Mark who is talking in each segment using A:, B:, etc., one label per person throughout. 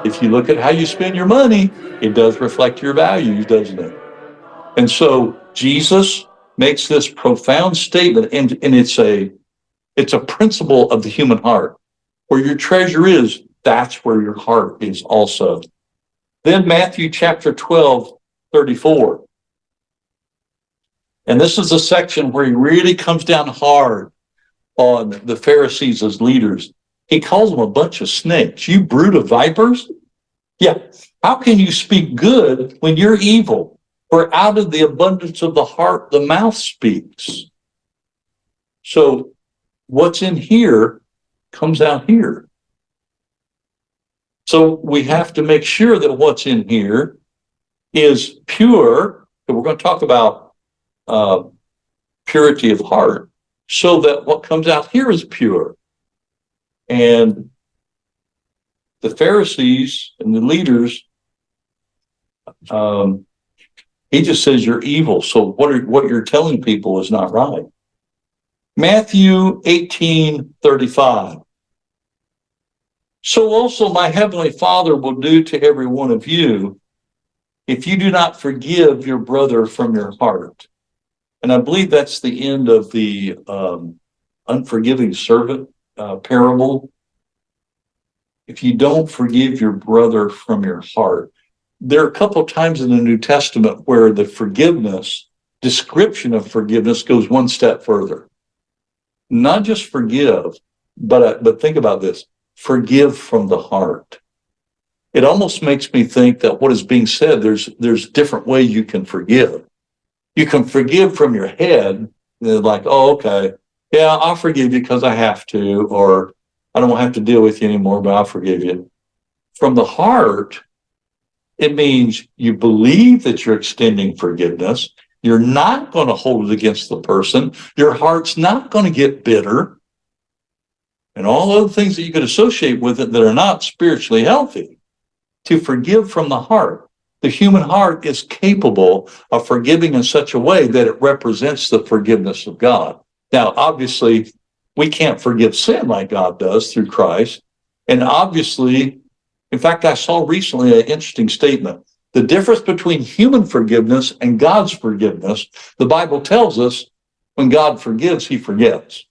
A: If you look at how you spend your money, it does reflect your values, doesn't it? And so Jesus makes this profound statement, and it's a principle of the human heart. Where your treasure is, that's where your heart is also. Then Matthew chapter 12:34. And this is a section where he really comes down hard on the Pharisees as leaders. He calls them a bunch of snakes. You brood of vipers? Yeah. How can you speak good when you're evil? For out of the abundance of the heart, the mouth speaks. So what's in here comes out here. So we have to make sure that what's in here is pure. And we're going to talk about purity of heart, so that what comes out here is pure. And the Pharisees and the leaders, he just says you're evil. So what you're telling people is not right. Matthew 18:35. So also my heavenly Father will do to every one of you if you do not forgive your brother from your heart. And I believe that's the end of the unforgiving servant parable. If you don't forgive your brother from your heart. There are a couple of times in the New Testament where the description of forgiveness goes one step further. Not just forgive, but think about this, forgive from the heart. It almost makes me think that what is being said, there's different ways you can forgive. You can forgive from your head, like, oh, okay, yeah, I'll forgive you because I have to, or I don't have to deal with you anymore, but I'll forgive you. From the heart, it means you believe that you're extending forgiveness. You're not going to hold it against the person. Your heart's not going to get bitter. And all other things that you could associate with it that are not spiritually healthy. To forgive from the heart. The human heart is capable of forgiving in such a way that it represents the forgiveness of God. Now, obviously, we can't forgive sin like God does through Christ. And obviously, in fact, I saw recently an interesting statement. The difference between human forgiveness and God's forgiveness, the Bible tells us when God forgives, he forgets.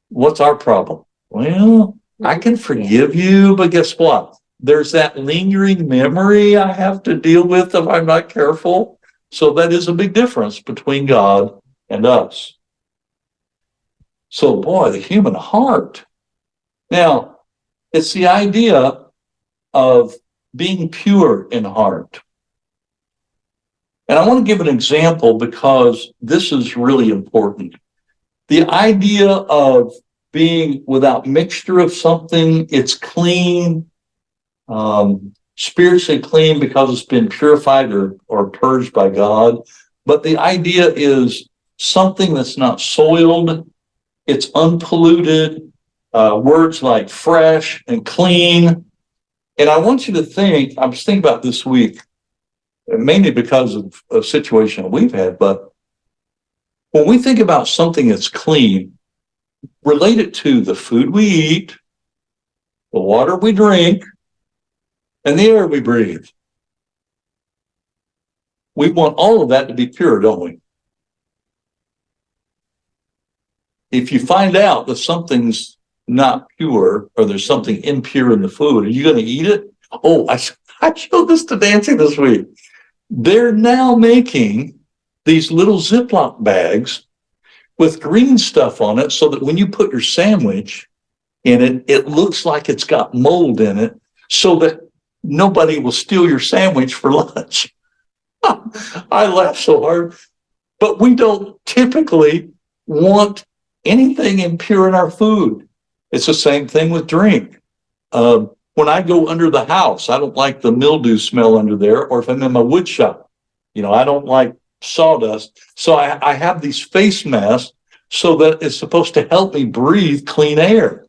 A: What's our problem? Well, I can forgive you, but guess what? There's that lingering memory I have to deal with if I'm not careful. So that is a big difference between God and us. So, boy, the human heart. Now, it's the idea of being pure in heart. And I want to give an example because this is really important. The idea of being without mixture of something, it's clean, spiritually clean because it's been purified or purged by God. But the idea is something that's not soiled, it's unpolluted, words like fresh and clean. And I want you to think, I was thinking about this week, mainly because of a situation we've had, but when we think about something that's clean, relate it to the food we eat, the water we drink, and the air we breathe. We want all of that to be pure, don't we? If you find out that something's not pure or there's something impure in the food, are you going to eat it? Oh, I showed this to Nancy this week. They're now making these little Ziploc bags with green stuff on it so that when you put your sandwich in it, it looks like it's got mold in it so that nobody will steal your sandwich for lunch. I laugh so hard. But we don't typically want anything impure in our food. It's the same thing with drink. When I go under the house, I don't like the mildew smell under there, or if I'm in my wood shop, I don't like sawdust. So I have these face masks so that it's supposed to help me breathe clean air.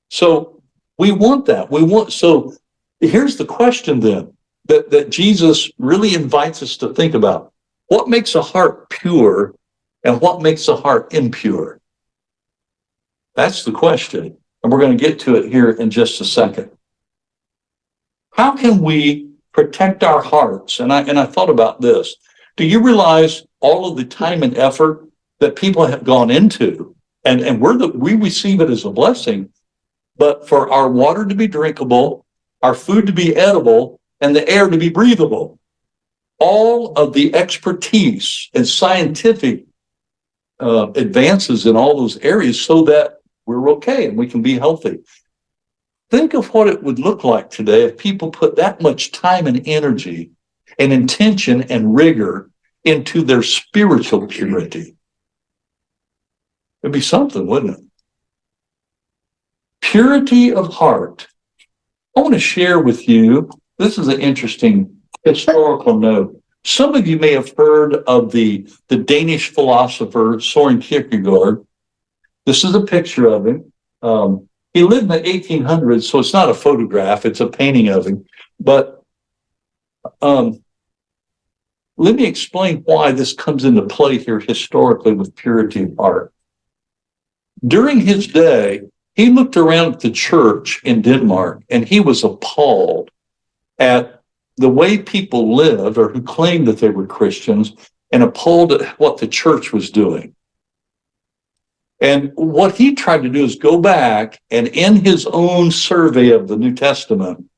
A: So we want that. So here's the question then that Jesus really invites us to think about. What makes a heart pure and what makes a heart impure? That's the question. And we're going to get to it here in just a second. How can we protect our hearts? And I thought about this. Do you realize all of the time and effort that people have gone into, and we receive it as a blessing, but for our water to be drinkable, our food to be edible, and the air to be breathable, all of the expertise and scientific advances in all those areas so that we're okay and we can be healthy. Think of what it would look like today if people put that much time and energy and intention and rigor into their spiritual purity. It'd be something, wouldn't it? Purity of heart. I want to share with you, this is an interesting historical note. Some of you may have heard of the Danish philosopher Soren Kierkegaard. This is a picture of him. He lived in the 1800s, so it's not a photograph, it's a painting of him. But let me explain why this comes into play here historically with purity of heart. During his day, he looked around at the church in Denmark and he was appalled at the way people lived or who claimed that they were Christians, and appalled at what the church was doing. And what he tried to do is go back and in his own survey of the New Testament,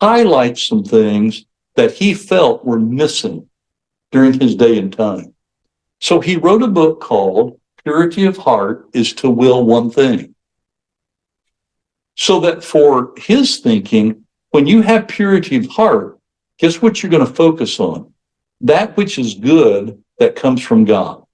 A: highlight some things that he felt were missing during his day and time. So he wrote a book called Purity of Heart is to Will One Thing. So that for his thinking, when you have purity of heart, guess what you're going to focus on? That which is good that comes from God.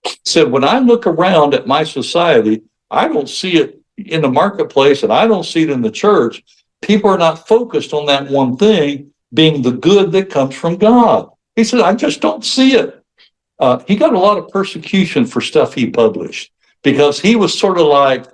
A: He said, when I look around at my society, I don't see it in the marketplace and I don't see it in the church. People are not focused on that one thing being the good that comes from God. He said, I just don't see it. He got a lot of persecution for stuff he published because he was sort of like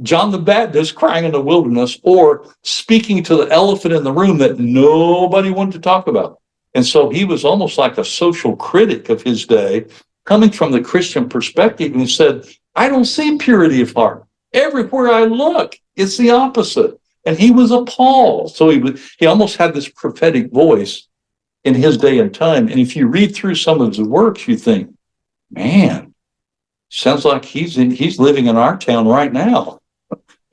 A: John the Baptist crying in the wilderness or speaking to the elephant in the room that nobody wanted to talk about. And so he was almost like a social critic of his day, coming from the Christian perspective, and he said, I don't see purity of heart. Everywhere I look, it's the opposite. And he was appalled. So he almost had this prophetic voice in his day and time. And if you read through some of his works, you think, man, sounds like he's living in our town right now.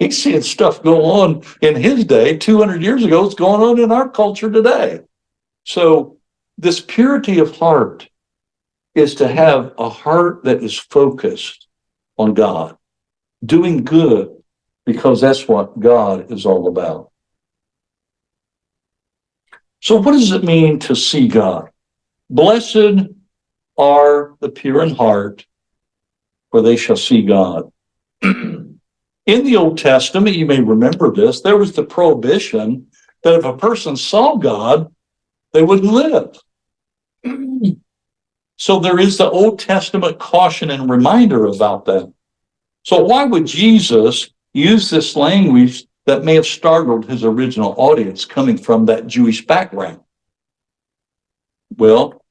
A: He's seeing stuff go on in his day 200 years ago. It's going on in our culture today. So this purity of heart is to have a heart that is focused on God, doing good, because that's what God is all about. So what does it mean to see God? Blessed are the pure in heart, for they shall see God. In the Old Testament, you may remember this, there was the prohibition that if a person saw God, they wouldn't live. So there is the Old Testament caution and reminder about that. So why would Jesus use this language that may have startled his original audience coming from that Jewish background? Well,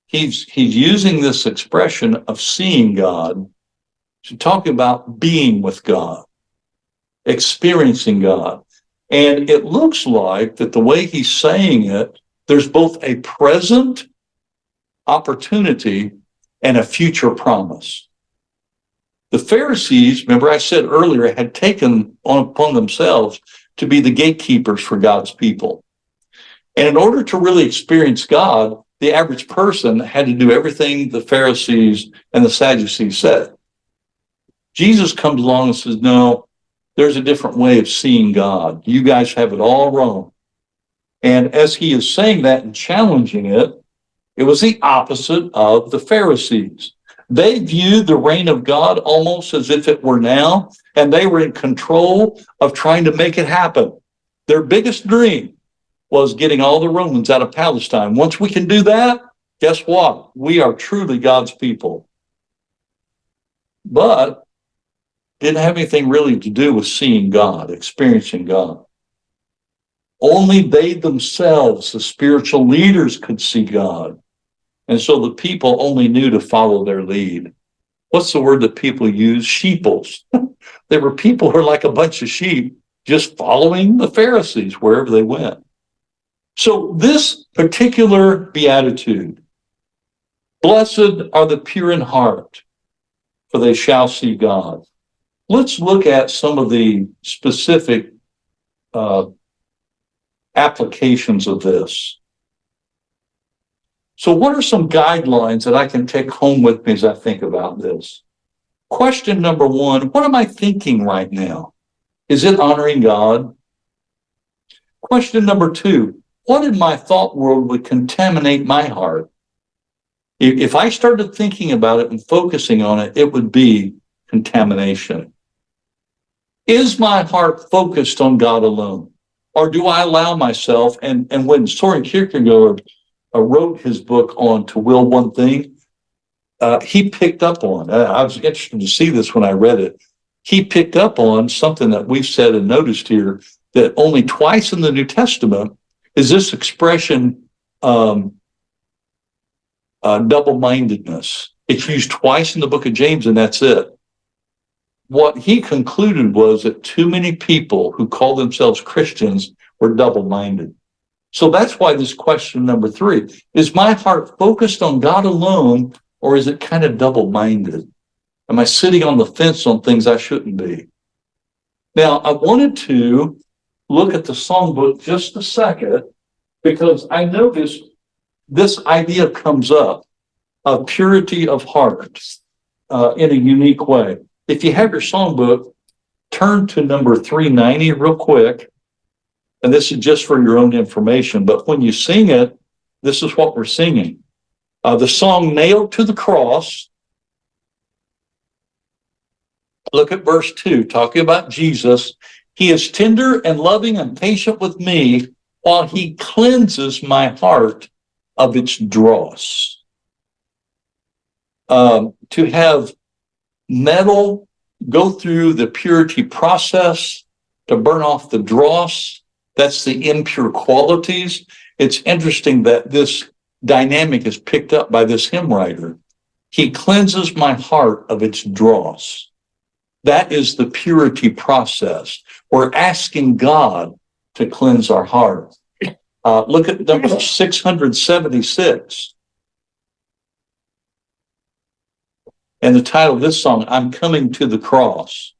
A: he's using this expression of seeing God to talk about being with God, experiencing God. And it looks like that the way he's saying it, there's both a present opportunity and a future promise. The Pharisees, remember I said earlier, had taken upon themselves to be the gatekeepers for God's people. And in order to really experience God, the average person had to do everything the Pharisees and the Sadducees said. Jesus comes along and says, no, there's a different way of seeing God. You guys have it all wrong. And as he is saying that and challenging it, it was the opposite of the Pharisees. They viewed the reign of God almost as if it were now, and they were in control of trying to make it happen. Their biggest dream was getting all the Romans out of Palestine. Once we can do that, guess what? We are truly God's people. But didn't have anything really to do with seeing God, experiencing God. Only they themselves, the spiritual leaders, could see God. And so the people only knew to follow their lead. What's the word that people use? Sheeples. They were people who are like a bunch of sheep, just following the Pharisees wherever they went. So this particular beatitude, blessed are the pure in heart, for they shall see God. Let's look at some of the specific applications of this. So what are some guidelines that I can take home with me as I think about this? Question number one, what am I thinking right now? Is it honoring God? Question number two, what in my thought world would contaminate my heart? If I started thinking about it and focusing on it, it would be contamination. Is my heart focused on God alone? Or do I allow myself, and when Soren Kierkegaard wrote his book on To Will One Thing, he picked up on, I was interested to see this when I read it, he picked up on something that we've said and noticed here, that only twice in the New Testament is this expression double-mindedness. It's used twice in the book of James, and that's it. What he concluded was that too many people who call themselves Christians were double-minded. So that's why this question number three, is my heart focused on God alone, or is it kind of double-minded? Am I sitting on the fence on things I shouldn't be? Now, I wanted to look at the songbook just a second, because I noticed this idea comes up of purity of heart in a unique way. If you have your songbook, turn to number 390 real quick. And this is just for your own information, but when you sing it, this is what we're singing. The song Nailed to the Cross. Look at verse 2, talking about Jesus. He is tender and loving and patient with me, while he cleanses my heart of its dross. To have metal go through the purity process to burn off the dross, that's the impure qualities. It's interesting that this dynamic is picked up by this hymn writer. He cleanses my heart of its dross. That is the purity process. We're asking God to cleanse our heart. Look at number 676. And the title of this song, I'm Coming to the Cross.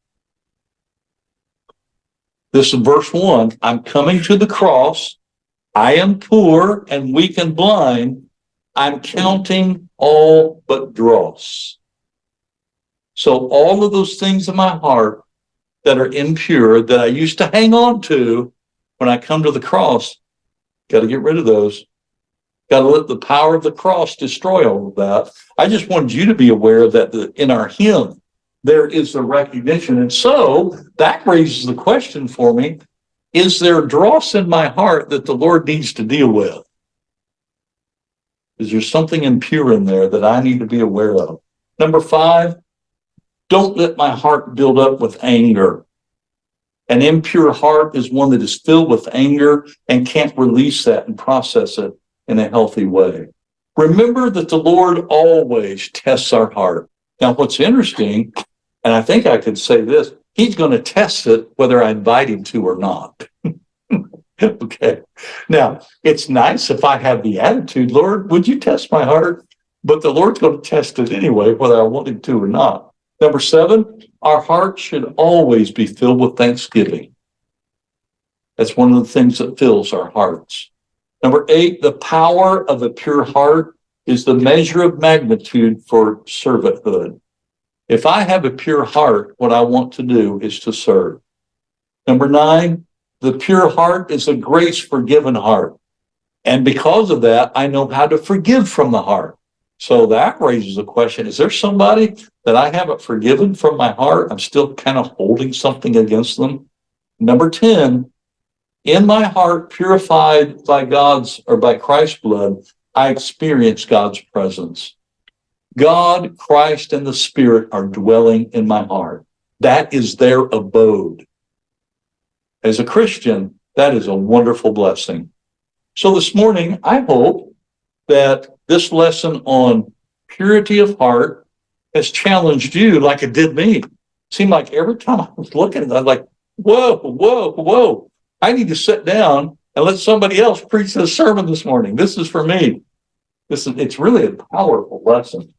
A: This is verse 1. I'm coming to the cross. I am poor and weak and blind. I'm counting all but dross. So all of those things in my heart that are impure, that I used to hang on to, when I come to the cross, got to get rid of those. Got to let the power of the cross destroy all of that. I just wanted you to be aware that in our hymn, there is the recognition. And so that raises the question for me, is there dross in my heart that the Lord needs to deal with? Is there something impure in there that I need to be aware of? Number 5, don't let my heart build up with anger. An impure heart is one that is filled with anger and can't release that and process it in a healthy way. Remember that the Lord always tests our heart. Now, what's interesting, and I think I could say this, he's going to test it whether I invite him to or not. Okay. Now, it's nice if I have the attitude, Lord, would you test my heart? But the Lord's going to test it anyway, whether I want him to or not. Number 7, our heart should always be filled with thanksgiving. That's one of the things that fills our hearts. Number 8, the power of a pure heart is the measure of magnitude for servanthood. If I have a pure heart, what I want to do is to serve. Number 9, the pure heart is a grace-forgiven heart. And because of that, I know how to forgive from the heart. So that raises a question, is there somebody that I haven't forgiven from my heart? I'm still kind of holding something against them. Number 10, in my heart, purified by God's or by Christ's blood, I experience God's presence. God, Christ, and the Spirit are dwelling in my heart. That is their abode. As a Christian, that is a wonderful blessing. So this morning, I hope that this lesson on purity of heart has challenged you like it did me. It seemed like every time I was looking at it, I'm like, Whoa, whoa, whoa. I need to sit down and let somebody else preach this sermon this morning. This is for me. It's really a powerful lesson.